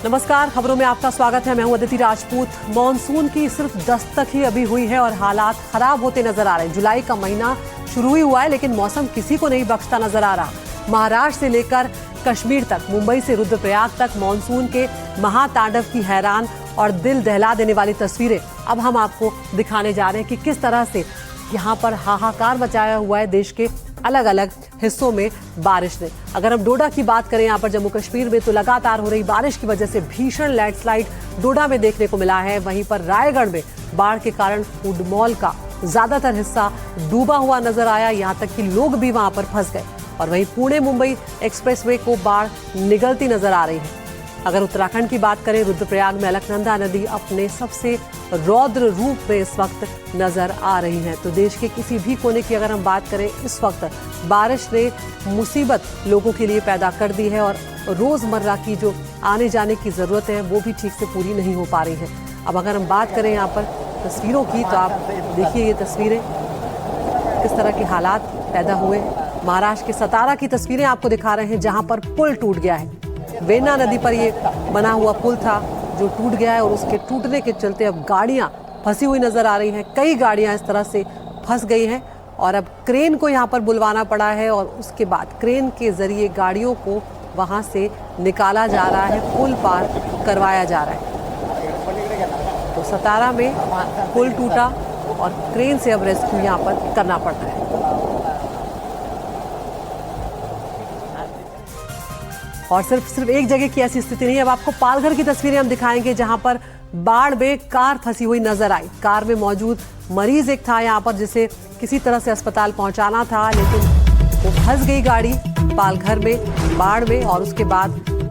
नमस्कार, खबरों में आपका स्वागत है। मैं हूं अदिति राजपूत। मॉनसून की सिर्फ दस्तक ही अभी हुई है और हालात खराब होते नजर आ रहे हैं। जुलाई का महीना शुरू ही हुआ है, लेकिन मौसम किसी को नहीं बख्शता नजर आ रहा। महाराष्ट्र से लेकर कश्मीर तक, मुंबई से रुद्रप्रयाग तक मानसून के महातांडव की हैरान और दिल दहला देने वाली तस्वीरें अब हम आपको दिखाने जा रहे हैं कि किस तरह से यहाँ पर हाहाकार मचाया हुआ है देश के अलग अलग हिस्सों में बारिश ने। अगर हम डोडा की बात करें यहाँ पर जम्मू कश्मीर में, तो लगातार हो रही बारिश की वजह से भीषण लैंडस्लाइड डोडा में देखने को मिला है। वहीं पर रायगढ़ में बाढ़ के कारण फूड मॉल का ज्यादातर हिस्सा डूबा हुआ नजर आया, यहाँ तक कि लोग भी वहां पर फंस गए। और वहीं पुणे मुंबई एक्सप्रेसवे को बाढ़ निगलती नजर आ रही है। अगर उत्तराखंड की बात करें, रुद्रप्रयाग में अलकनंदा नदी अपने सबसे रौद्र रूप में इस वक्त नजर आ रही है। तो देश के किसी भी कोने की अगर हम बात करें, इस वक्त बारिश ने मुसीबत लोगों के लिए पैदा कर दी है और रोजमर्रा की जो आने जाने की जरूरत है वो भी ठीक से पूरी नहीं हो पा रही है। अब अगर हम बात करें यहाँ पर तस्वीरों की, तो आप देखिए ये तस्वीरें, किस तरह के हालात पैदा हुए हैं। महाराष्ट्र के सतारा की तस्वीरें आपको दिखा रहे हैं, जहां पर पुल टूट गया है। वेन्ना नदी पर ये बना हुआ पुल था जो टूट गया है और उसके टूटने के चलते अब गाड़ियां फंसी हुई नजर आ रही हैं। कई गाड़ियां इस तरह से फंस गई हैं और अब क्रेन को यहां पर बुलवाना पड़ा है और उसके बाद क्रेन के जरिए गाड़ियों को वहां से निकाला जा रहा है, पुल पार करवाया जा रहा है। तो सतारा में पुल टूटा और क्रेन से अब रेस्क्यू यहां पर करना पड़ रहा है। और सिर्फ एक जगह की ऐसी स्थिति नहीं है। अब आपको पालघर की तस्वीरें हम दिखाएंगे, जहां पर बाढ़ में कार फंसी हुई नजर आई। कार में मौजूद मरीज एक था यहां पर, जिसे किसी तरह से अस्पताल पहुंचाना था, लेकिन वो फंस गई गाड़ी पालघर में बाढ़ में। और उसके बाद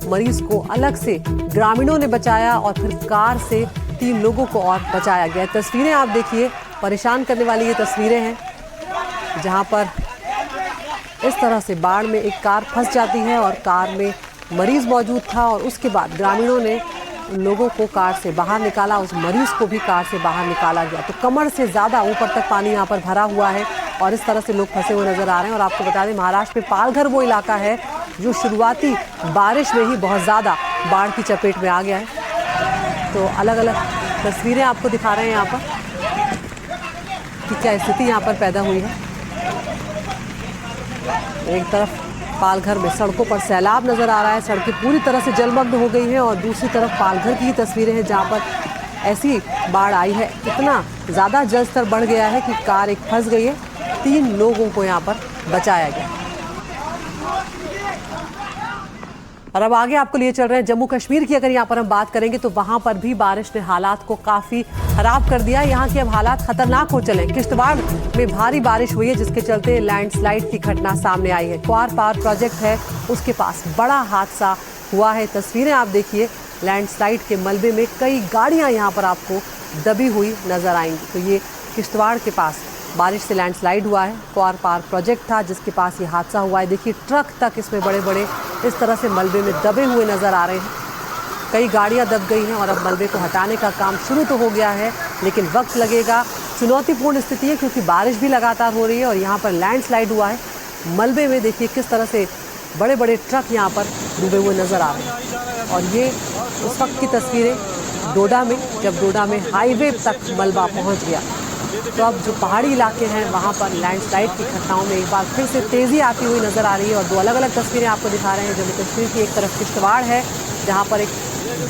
मरीज को अलग से ग्रामीणों ने बचाया और फिर कार से 3 लोगों को और बचाया गया। तस्वीरें आप देखिए, परेशान करने वाली ये तस्वीरें हैं, जहां पर इस तरह से बाढ़ में एक कार फंस जाती है और कार में मरीज मौजूद था और उसके बाद ग्रामीणों ने लोगों को कार से बाहर निकाला, उस मरीज को भी कार से बाहर निकाला गया। तो कमर से ज़्यादा ऊपर तक पानी यहाँ पर भरा हुआ है और इस तरह से लोग फंसे हुए नजर आ रहे हैं। और आपको बता दें, महाराष्ट्र में पालघर वो इलाका है जो शुरुआती बारिश में ही बहुत ज़्यादा बाढ़ की चपेट में आ गया है। तो अलग अलग तस्वीरें आपको दिखा रहे हैं यहाँ पर कि क्या स्थिति यहाँ पर पैदा हुई है। एक तरफ पालघर में सड़कों पर सैलाब नजर आ रहा है, सड़कें पूरी तरह से जलमग्न हो गई हैं और दूसरी तरफ पालघर की तस्वीरें हैं, जहां पर ऐसी बाढ़ आई है, इतना ज़्यादा जल स्तर बढ़ गया है कि कार एक फंस गई है। 3 लोगों को यहां पर बचाया गया। और अब आगे आपको लिए चल रहे हैं जम्मू कश्मीर की। अगर यहाँ पर हम बात करेंगे तो वहां पर भी बारिश ने हालात को काफी खराब कर दिया। यहाँ के अब हालात खतरनाक हो चले। किश्तवाड़ में भारी बारिश हुई है, जिसके चलते लैंडस्लाइड की घटना सामने आई है। क्वार पावर प्रोजेक्ट है, उसके पास बड़ा हादसा हुआ है। तस्वीरें आप देखिए, लैंडस्लाइड के मलबे में कई गाड़ियां यहाँ पर आपको दबी हुई नजर आएंगी। तो ये किश्तवाड़ के पास बारिश से लैंडस्लाइड हुआ है। क्वार पावर प्रोजेक्ट था जिसके पास ये हादसा हुआ है। देखिए, ट्रक तक इसमें बड़े बड़े इस तरह से मलबे में दबे हुए नजर आ रहे हैं। कई गाड़ियां दब गई हैं और अब मलबे को हटाने का काम शुरू तो हो गया है, लेकिन वक्त लगेगा। चुनौतीपूर्ण स्थिति है क्योंकि बारिश भी लगातार हो रही है और यहाँ पर लैंडस्लाइड हुआ है। मलबे में देखिए किस तरह से बड़े बड़े ट्रक यहाँ पर डूबे हुए नजर आ रहे हैं। और ये उस वक्त की तस्वीरें डोडा में, जब डोडा में हाईवे तक मलबा पहुँच गया। तो अब जो पहाड़ी इलाके हैं वहाँ पर लैंडस्लाइड की घटनाओं में एक बार फिर से तेज़ी आती हुई नज़र आ रही है। और 2 अलग अलग तस्वीरें आपको दिखा रहे हैं। जम्मू कश्मीर की एक तरफ किश्तवाड़ है, जहाँ पर एक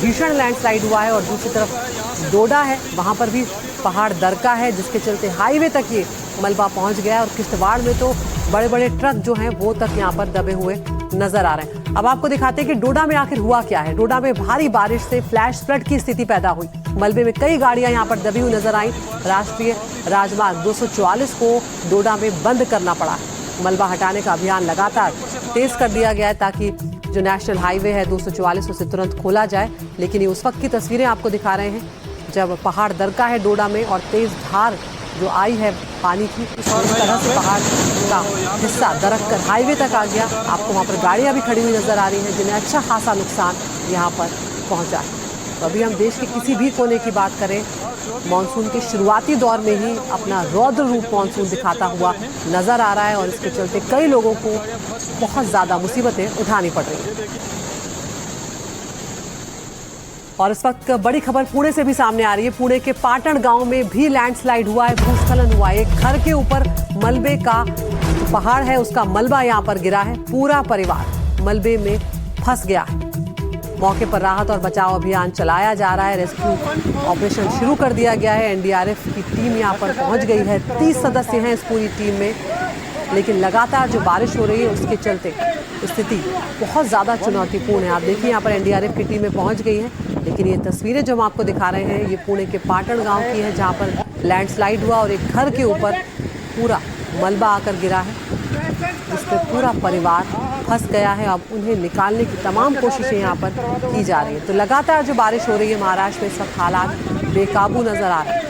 भीषण लैंडस्लाइड हुआ है, और दूसरी तरफ डोडा है, वहाँ पर भी पहाड़ दरका है, जिसके चलते हाईवे तक ये मलबा पहुँच गया है। और किश्तवाड़ में तो बड़े बड़े ट्रक जो हैं वो तक यहाँ पर दबे हुए नजर आ रहे हैं। अब आपको दिखाते हैं कि डोडा में आखिर हुआ क्या है। डोडा में भारी बारिश से फ्लैश फ्लड की स्थिति पैदा हुई। मलबे में कई गाड़ियां यहां पर दबी हुई नजर आई। राष्ट्रीय राजमार्ग 244 को डोडा में बंद करना पड़ा। मलबा हटाने का अभियान लगातार तेज कर दिया गया है ताकि जो नेशनल हाईवे है 244 उसे तुरंत खोला जाए। लेकिन ये उस वक्त की तस्वीरें आपको दिखा रहे हैं जब पहाड़ दरका है डोडा में और तेज धार जो आई है पानी की, इस तरह से पहाड़ का हिस्सा दरक कर हाईवे तक आ गया। आपको वहाँ पर गाड़ियाँ भी खड़ी हुई नजर आ रही हैं, जिन्हें अच्छा खासा नुकसान यहाँ पर पहुँचा है। तो अभी हम देश के किसी भी कोने की बात करें, मानसून के शुरुआती दौर में ही अपना रौद्र रूप मानसून दिखाता हुआ नजर आ रहा है और इसके चलते कई लोगों को बहुत ज़्यादा मुसीबतें उठानी पड़ रही हैं। और इस वक्त बड़ी खबर पुणे से भी सामने आ रही है। पुणे के पाटण गांव में भी लैंडस्लाइड हुआ है, भूस्खलन हुआ है। एक घर के ऊपर मलबे का पहाड़ है, उसका मलबा यहां पर गिरा है। पूरा परिवार मलबे में फंस गया है। मौके पर राहत और बचाव अभियान चलाया जा रहा है। रेस्क्यू ऑपरेशन शुरू कर दिया गया है। एनडीआरएफ की टीम यहां पर पहुंच गई है। 30 सदस्य हैं इस पूरी टीम में, लेकिन लगातार जो बारिश हो रही है उसके चलते स्थिति बहुत ज़्यादा चुनौतीपूर्ण है। आप देखिए यहाँ पर एनडीआरएफ की टीमें पहुँच गई हैं, लेकिन ये तस्वीरें जो हम आपको दिखा रहे हैं ये पुणे के पाटण गांव की है, जहाँ पर लैंडस्लाइड हुआ और एक घर के ऊपर पूरा मलबा आकर गिरा है, जिसमें पूरा परिवार फंस गया है। अब उन्हें निकालने की तमाम कोशिशें यहाँ पर की जा रही है। तो लगातार जो बारिश हो रही है महाराष्ट्र में, इस वक्त हालात बेकाबू नजर आ रहे हैं।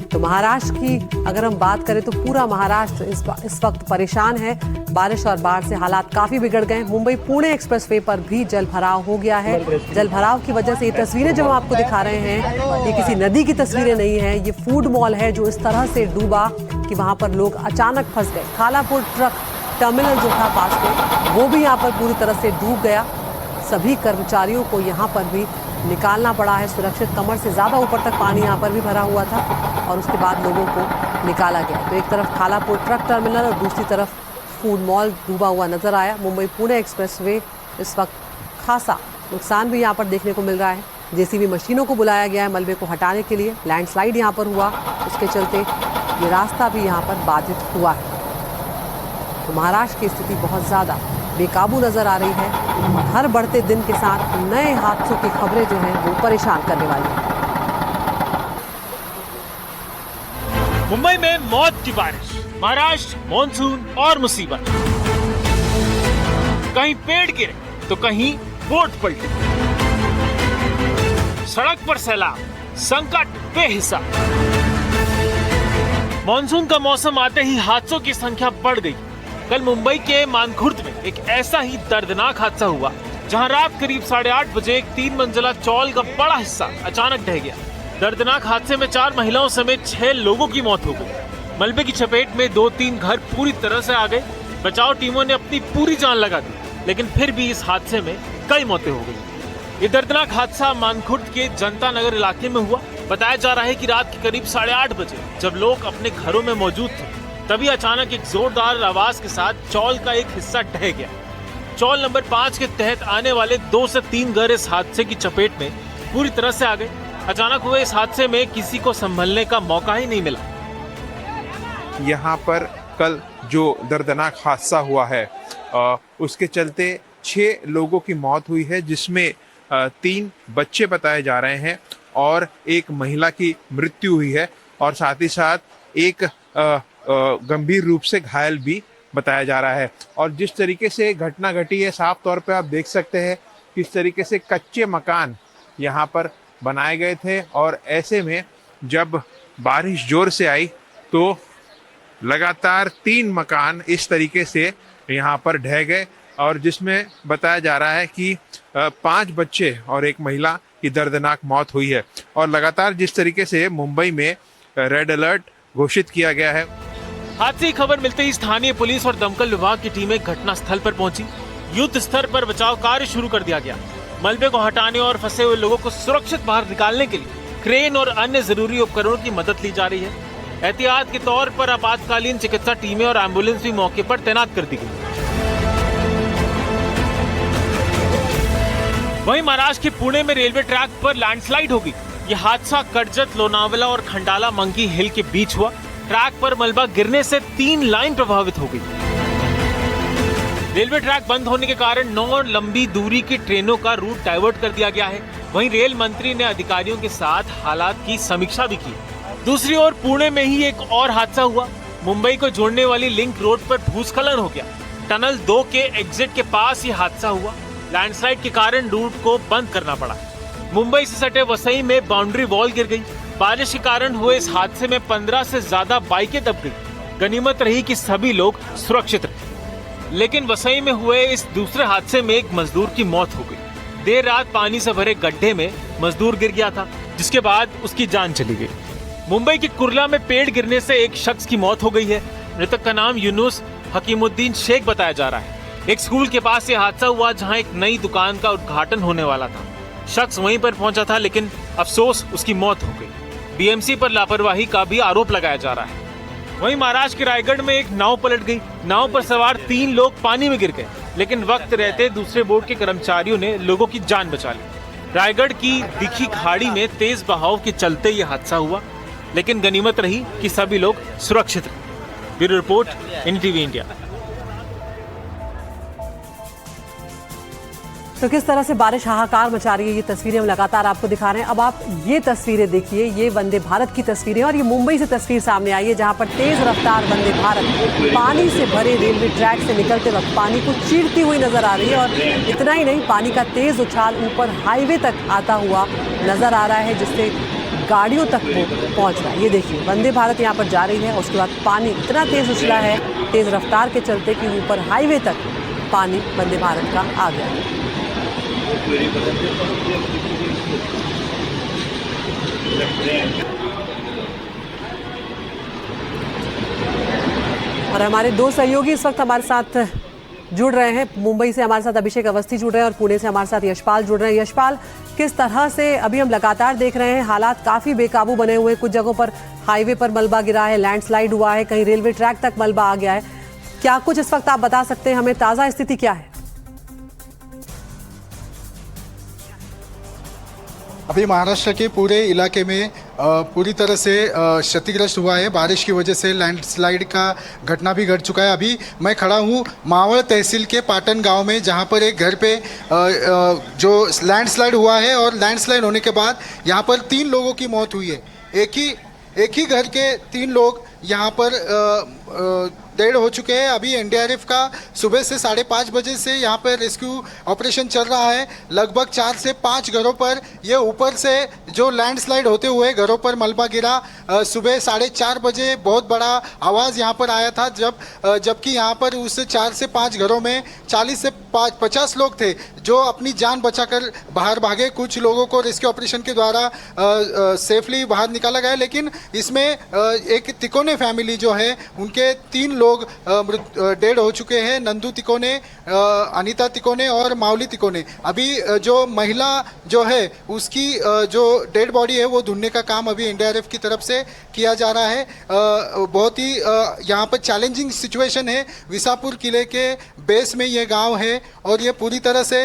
तो महाराष्ट्र की अगर हम बात करें तो पूरा महाराष्ट्र इस वक्त परेशान है। बारिश और बाढ़ से हालात काफी बिगड़ गए। मुंबई पुणे एक्सप्रेसवे पर भी जल भराव हो गया है। जल भराव की वजह से ये तस्वीरें जो हम आपको दिखा रहे हैं, ये किसी नदी की तस्वीरें नहीं है। ये फूड मॉल है जो इस तरह से डूबा कि वहां पर लोग अचानक फंस गए। खालापुर ट्रक टर्मिनल जो था पास में, वो भी यहाँ पर पूरी तरह से डूब गया। सभी कर्मचारियों को यहाँ पर भी निकालना पड़ा है सुरक्षित। कमर से ज़्यादा ऊपर तक पानी यहाँ पर भी भरा हुआ था और उसके बाद लोगों को निकाला गया। तो एक तरफ खालापुर ट्रक टर्मिनल और दूसरी तरफ फूड मॉल डूबा हुआ नजर आया। मुंबई पुणे एक्सप्रेसवे इस वक्त खासा नुकसान भी यहाँ पर देखने को मिल रहा है। जेसीबी मशीनों को बुलाया गया है मलबे को हटाने के लिए। लैंडस्लाइड यहाँ पर हुआ, उसके चलते ये रास्ता भी यहाँ पर बाधित हुआ है। तो महाराष्ट्र की स्थिति बहुत ज़्यादा बेकाबू नजर आ रही है। हर बढ़ते दिन के साथ नए हादसों की खबरें जो हैं वो परेशान करने वाली हैं। मुंबई में मौत की बारिश, महाराष्ट्र मॉनसून और मुसीबत। कहीं पेड़ गिरे तो कहीं बोट पलटी, सड़क पर सैलाब, संकट बेहिसाब। मॉनसून का मौसम आते ही हादसों की संख्या बढ़ गई। कल मुंबई के मानखुर्द में एक ऐसा ही दर्दनाक हादसा हुआ, जहां रात करीब 8:30 बजे एक 3 मंजिला चौल का बड़ा हिस्सा अचानक ढह गया। दर्दनाक हादसे में 4 महिलाओं समेत 6 लोगों की मौत हो गई। मलबे की चपेट में 2-3 घर पूरी तरह से आ गए। बचाव टीमों ने अपनी पूरी जान लगा दी, लेकिन फिर भी इस हादसे में कई मौतें हो गई। ये दर्दनाक हादसा मानखुर्द के जनता नगर इलाके में हुआ। बताया जा रहा है कि रात के करीब 8:30 बजे जब लोग अपने घरों में मौजूद थे, तभी अचानक एक जोरदार आवाज के साथ चौल का एक हिस्सा ढह गया। चौल नंबर 5 के तहत आने वाले 2 से 3 घर इस हादसे की चपेट में पूरी तरह से आ गए। अचानक हुए इस हादसे में किसी को संभलने का मौका ही नहीं मिला। यहाँ पर कल जो दर्दनाक हादसा हुआ है उसके चलते 6 लोगों की मौत हुई है, जिसमें 3 बच्चे बताए जा रहे हैं और एक महिला की मृत्यु हुई है और साथ ही साथ एक गंभीर रूप से घायल भी बताया जा रहा है। और जिस तरीके से घटना घटी है, साफ तौर पे आप देख सकते हैं किस तरीके से कच्चे मकान यहाँ पर बनाए गए थे और ऐसे में जब बारिश जोर से आई तो लगातार 3 मकान इस तरीके से यहाँ पर ढह गए और जिसमें बताया जा रहा है कि 5 बच्चे और एक महिला की दर्दनाक मौत हुई है। और लगातार जिस तरीके से मुंबई में रेड अलर्ट घोषित किया गया है। हादसे की खबर मिलते ही स्थानीय पुलिस और दमकल विभाग की टीमें घटनास्थल पर पहुंची। युद्ध स्तर पर बचाव कार्य शुरू कर दिया गया। मलबे को हटाने और फंसे हुए लोगों को सुरक्षित बाहर निकालने के लिए क्रेन और अन्य जरूरी उपकरणों की मदद ली जा रही है। एहतियात के तौर पर आपातकालीन चिकित्सा टीमें और एम्बुलेंस भी मौके पर तैनात कर दी गई। वहीं महाराष्ट्र के पुणे में रेलवे ट्रैक पर लैंडस्लाइड हो गई। यह हादसा कर्जत, लोनावला और खंडाला मंकी हिल के बीच हुआ। ट्रैक पर मलबा गिरने से 3 लाइन प्रभावित हो गई। रेलवे ट्रैक बंद होने के कारण 9 लंबी दूरी की ट्रेनों का रूट डाइवर्ट कर दिया गया है। वहीं रेल मंत्री ने अधिकारियों के साथ हालात की समीक्षा भी की। दूसरी ओर पुणे में ही एक और हादसा हुआ। मुंबई को जोड़ने वाली लिंक रोड पर भूस्खलन हो गया। टनल 2 के एग्जिट के पास ये हादसा हुआ। लैंडस्लाइड के कारण रूट को बंद करना पड़ा। मुंबई से सटे वसई में बाउंड्री वॉल गिर गई। बारिश के कारण हुए इस हादसे में 15 से ज्यादा बाइकें दब गई। गनीमत रही कि सभी लोग सुरक्षित रहे। लेकिन वसई में हुए इस दूसरे हादसे में एक मजदूर की मौत हो गई। देर रात पानी से भरे गड्ढे में मजदूर गिर गया था, जिसके बाद उसकी जान चली गई। मुंबई के कुर्ला में पेड़ गिरने से एक शख्स की मौत हो गई है। मृतक का नाम यूनुस हकीमुद्दीन शेख बताया जा रहा है। एक स्कूल के पास ये हादसा हुआ जहां एक नई दुकान का उद्घाटन होने वाला था। शख्स वहीं पर पहुंचा था, लेकिन अफसोस उसकी मौत हो गई। बीएमसी पर लापरवाही का भी आरोप लगाया जा रहा है। वहीं महाराष्ट्र के रायगढ़ में एक नाव पलट गई। नाव पर सवार 3 लोग पानी में गिर गए, लेकिन वक्त रहते दूसरे बोट के कर्मचारियों ने लोगों की जान बचा ली। रायगढ़ की दिखी खाड़ी में तेज बहाव के चलते यह हादसा हुआ, लेकिन गनीमत रही कि सभी लोग सुरक्षित रहे। Bureau report, NDTV India. तो किस तरह से बारिश हाहाकार मचा रही है, ये तस्वीरें हम लगातार आपको दिखा रहे हैं। अब आप ये तस्वीरें देखिए, ये वंदे भारत की तस्वीरें, और ये मुंबई से तस्वीर सामने आई है जहां पर तेज रफ्तार वंदे भारत पानी से भरे रेलवे ट्रैक से निकलते वक्त पानी को चीरती हुई नजर आ रही है। और इतना ही नहीं, पानी का तेज उछाल ऊपर हाईवे तक आता हुआ नजर आ रहा है, जिससे गाड़ियों तक वो पहुंच रहा है। ये देखिए, वंदे भारत यहाँ पर जा रही है, उसके बाद पानी इतना तेज उछला है तेज रफ्तार के चलते कि ऊपर हाईवे तक पानी वंदे भारत का आ गया है। और हमारे 2 सहयोगी इस वक्त हमारे साथ जुड़ रहे हैं। मुंबई से हमारे साथ अभिषेक अवस्थी जुड़ रहे हैं और पुणे से हमारे साथ यशपाल जुड़ रहे हैं। यशपाल, किस तरह से अभी हम लगातार देख रहे हैं, हालात काफी बेकाबू बने हुए हैं। कुछ जगहों पर हाईवे पर मलबा गिरा है, लैंडस्लाइड हुआ है, कहीं रेलवे ट्रैक तक मलबा आ गया है। क्या कुछ इस वक्त आप बता सकते हैं हमें, ताजा स्थिति क्या है? अभी महाराष्ट्र के पूरे इलाके में पूरी तरह से क्षतिग्रस्त हुआ है। बारिश की वजह से लैंडस्लाइड का घटना भी घट चुका है। अभी मैं खड़ा हूँ मावल तहसील के पाटन गांव में, जहां पर एक घर पे जो लैंडस्लाइड हुआ है, और लैंडस्लाइड होने के बाद यहां पर 3 लोगों की मौत हुई है। एक ही घर के 3 लोग यहां पर डेड हो चुके हैं। अभी एनडीआरएफ का सुबह से 5:30 बजे से यहाँ पर रेस्क्यू ऑपरेशन चल रहा है। लगभग 4 से 5 घरों पर ये ऊपर से जो लैंडस्लाइड होते हुए घरों पर मलबा गिरा। सुबह 4:30 बजे बहुत बड़ा आवाज़ यहाँ पर आया था, जबकि यहाँ पर उस 4 से 5 घरों में 40 से 50 लोग थे जो अपनी जान बचाकर बाहर भागे। कुछ लोगों को रेस्क्यू ऑपरेशन के द्वारा सेफली बाहर निकाला गया, लेकिन इसमें एक तिकोने फैमिली जो है उनके 3 लोग डेड हो चुके हैं। नंदू तिकोने, अनीता तिकोने और माउली तिकोने। अभी जो महिला जो है उसकी जो डेड बॉडी है वो ढूंढने का काम अभी एनडीआरएफ की तरफ से किया जा रहा है। बहुत ही यहाँ पर चैलेंजिंग सिचुएशन है। विसापुर किले के बेस में ये गांव है और ये पूरी तरह से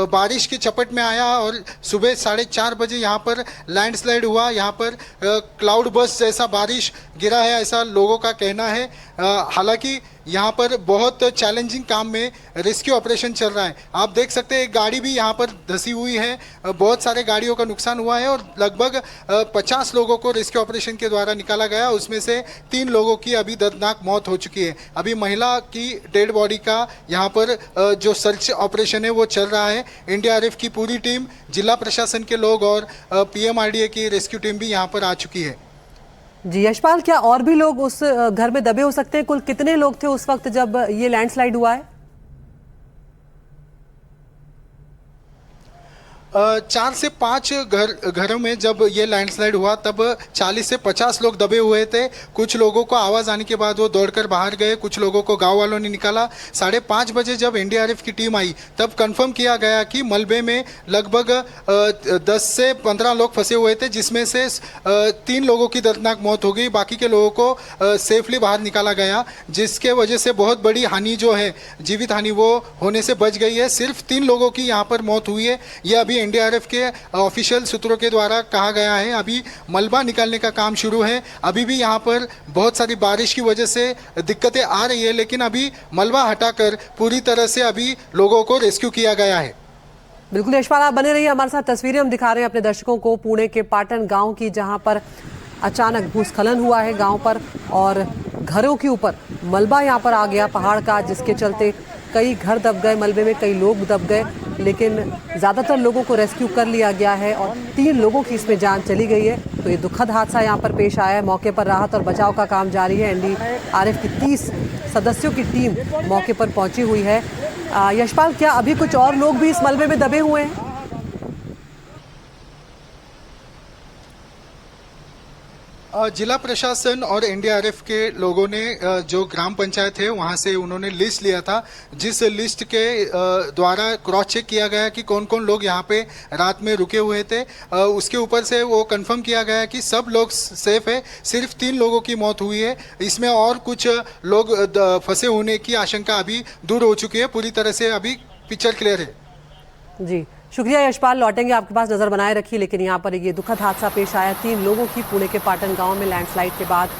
बारिश की चपेट में आया और सुबह 4:30 बजे यहाँ पर लैंडस्लाइड हुआ। यहाँ पर क्लाउड बस्ट जैसा बारिश गिरा है, ऐसा लोगों का कहना है। हालांकि यहाँ पर बहुत चैलेंजिंग काम में रेस्क्यू ऑपरेशन चल रहा है। आप देख सकते हैं एक गाड़ी भी यहाँ पर धंसी हुई है, बहुत सारे गाड़ियों का नुकसान हुआ है और लगभग 50 लोगों को रेस्क्यू ऑपरेशन के द्वारा निकाला गया। उसमें से 3 लोगों की अभी दर्दनाक मौत हो चुकी है। अभी महिला की डेड बॉडी का यहाँ पर जो सर्च ऑपरेशन है वो चल रहा है। एनडीआरएफ की पूरी टीम, जिला प्रशासन के लोग और पीएमआरडीए की रेस्क्यू टीम भी यहाँ पर आ चुकी है। जी यशपाल, क्या और भी लोग उस घर में दबे हो सकते हैं? कुल कितने लोग थे उस वक्त जब ये लैंडस्लाइड हुआ है? 4 से 5 घरों में जब ये लैंडस्लाइड हुआ तब 40 से 50 लोग दबे हुए थे। कुछ लोगों को आवाज़ आने के बाद वो दौड़कर बाहर गए, कुछ लोगों को गांव वालों ने निकाला। 5:30 बजे जब एनडीआरएफ की टीम आई तब कंफर्म किया गया कि मलबे में लगभग 10 से 15 लोग फंसे हुए थे, जिसमें से 3 लोगों की दर्दनाक मौत हो गई। बाकी के लोगों को सेफली बाहर निकाला गया, जिसके वजह से बहुत बड़ी हानि जो है, जीवित हानि, वो होने से बच गई है। सिर्फ 3 लोगों की यहाँ पर मौत हुई है। ये अभी एनडीआरएफ के ऑफिशियल सूत्रों के द्वारा कहा गया है। अभी मलबा निकालने का काम शुरू है। अभी भी यहाँ पर बहुत सारी बारिश की वजह से दिक्कतें आ रही है, लेकिन अभी मलबा हटाकर पूरी तरह से अभी लोगों को रेस्क्यू किया गया है। बिल्कुल यशपाल, आप बने रहिए हमारे साथ। तस्वीरें हम दिखा रहे हैं अपने दर्शकों को पुणे के पाटन गांव की, जहां पर अचानक भूस्खलन हुआ है गांव पर और घरों के ऊपर मलबा यहां पर आ गया पहाड़ का, जिसके चलते कई घर दब गए मलबे में, कई लोग दब गए, लेकिन ज़्यादातर लोगों को रेस्क्यू कर लिया गया है और 3 लोगों की इसमें जान चली गई है। तो ये दुखद हादसा यहाँ पर पेश आया है। मौके पर राहत और बचाव का काम जारी है। एनडीआरएफ की 30 सदस्यों की टीम मौके पर पहुंची हुई है। यशपाल, क्या अभी कुछ और लोग भी इस मलबे में दबे हुए हैं? जिला प्रशासन और एनडीआरएफ के लोगों ने जो ग्राम पंचायत है वहां से उन्होंने लिस्ट लिया था, जिस लिस्ट के द्वारा क्रॉस चेक किया गया कि कौन कौन लोग यहाँ पे रात में रुके हुए थे। उसके ऊपर से वो कंफर्म किया गया कि सब लोग सेफ है, सिर्फ 3 लोगों की मौत हुई है। इसमें और कुछ लोग फंसे होने की आशंका अभी दूर हो चुकी है, पूरी तरह से अभी पिक्चर क्लियर है। जी शुक्रिया यशपाल, लौटेंगे आपके पास, नजर बनाए रखिए। लेकिन यहाँ पर ये दुखद हादसा पेश आया, 3 लोगों की पुणे के पाटन गांव में लैंडस्लाइड के बाद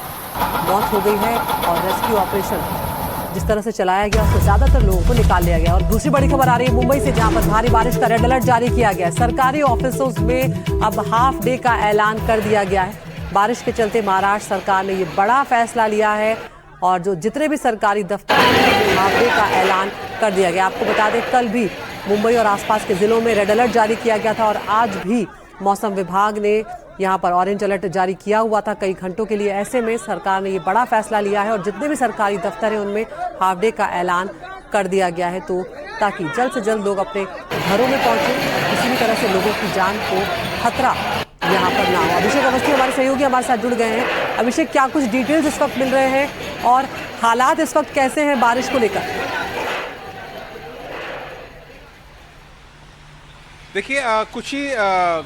मौत हो गई है और रेस्क्यू ऑपरेशन जिस तरह से चलाया गया उससे ज्यादातर लोगों को निकाल लिया गया। और दूसरी बड़ी खबर आ रही है मुंबई से, जहां पर भारी बारिश का रेड अलर्ट जारी किया गया है। सरकारी ऑफिसों में अब हाफ डे का ऐलान कर दिया गया है। बारिश के चलते महाराष्ट्र सरकार ने ये बड़ा फैसला लिया है और जो जितने भी सरकारी दफ्तर हैं हाफ डे का ऐलान कर दिया गया। आपको बता दें कल भी मुंबई और आसपास के जिलों में रेड अलर्ट जारी किया गया था और आज भी मौसम विभाग ने यहां पर ऑरेंज अलर्ट जारी किया हुआ था कई घंटों के लिए। ऐसे में सरकार ने ये बड़ा फैसला लिया है और जितने भी सरकारी दफ्तर हैं उनमें हाफ डे का ऐलान कर दिया गया है, तो ताकि जल्द से जल्द लोग अपने घरों में पहुंचे, किसी भी तरह से लोगों की जान को खतरा यहाँ पर ना हो। अभिषेक अवस्थी हमारे सहयोगी हमारे साथ जुड़ गए हैं। अभिषेक, क्या कुछ डिटेल्स इस वक्त मिल रहे हैं और हालात इस वक्त कैसे हैं बारिश को लेकर? देखिए, कुछ ही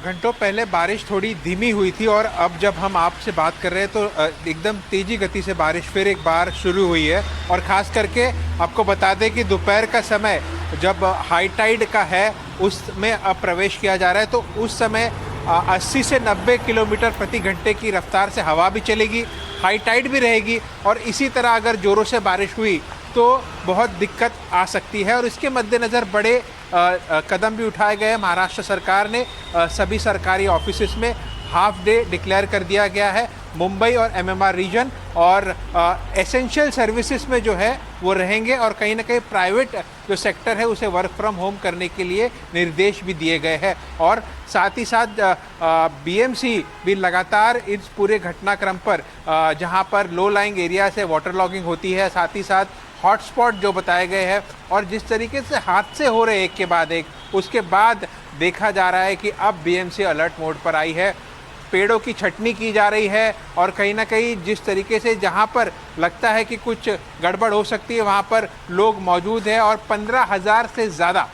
घंटों पहले बारिश थोड़ी धीमी हुई थी और अब जब हम आपसे बात कर रहे हैं तो एकदम तेजी गति से बारिश फिर एक बार शुरू हुई है। और ख़ास करके आपको बता दें कि दोपहर का समय जब हाई टाइड का है उसमें अब प्रवेश किया जा रहा है, तो उस समय 80 से 90 किलोमीटर प्रति घंटे की रफ्तार से हवा भी चलेगी, हाई टाइड भी रहेगी और इसी तरह अगर ज़ोरों से बारिश हुई तो बहुत दिक्कत आ सकती है। और इसके मद्देनज़र बड़े कदम भी उठाए गए। महाराष्ट्र सरकार ने सभी सरकारी ऑफिसेस में हाफ डे डिक्लेयर कर दिया गया है। मुंबई और एमएमआर रीजन और एसेंशियल सर्विसेज में जो है वो रहेंगे और कहीं ना कहीं प्राइवेट जो सेक्टर है उसे वर्क फ्रॉम होम करने के लिए निर्देश भी दिए गए हैं। और साथ ही साथ बीएमसी भी लगातार इस पूरे घटनाक्रम पर जहां पर लो लाइंग एरिया से वाटर लॉगिंग होती है, साथ ही साथ हॉटस्पॉट जो बताए गए हैं और जिस तरीके से हादसे हो रहे एक के बाद एक, उसके बाद देखा जा रहा है कि अब बीएमसी अलर्ट मोड पर आई है। पेड़ों की छटनी की जा रही है और कहीं ना कहीं जिस तरीके से जहां पर लगता है कि कुछ गड़बड़ हो सकती है वहां पर लोग मौजूद हैं और 15,000 से ज़्यादा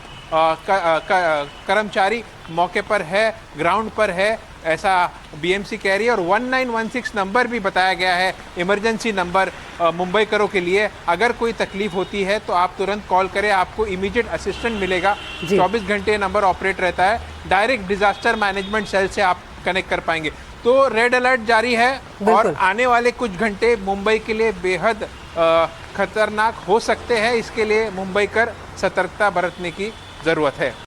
कर्मचारी मौके पर है, ग्राउंड पर है, ऐसा बीएमसी कह रही है। और 1916 नंबर भी बताया गया है, इमरजेंसी नंबर मुंबई करों के लिए। अगर कोई तकलीफ होती है तो आप तुरंत कॉल करें, आपको इमीडिएट असिस्टेंट मिलेगा। 24 घंटे नंबर ऑपरेट रहता है। डायरेक्ट डिजास्टर मैनेजमेंट सेल से आप कनेक्ट कर पाएंगे। तो रेड अलर्ट जारी है और आने वाले कुछ घंटे मुंबई के लिए बेहद खतरनाक हो सकते हैं। इसके लिए मुंबईकर सतर्कता बरतने की ज़रूरत है।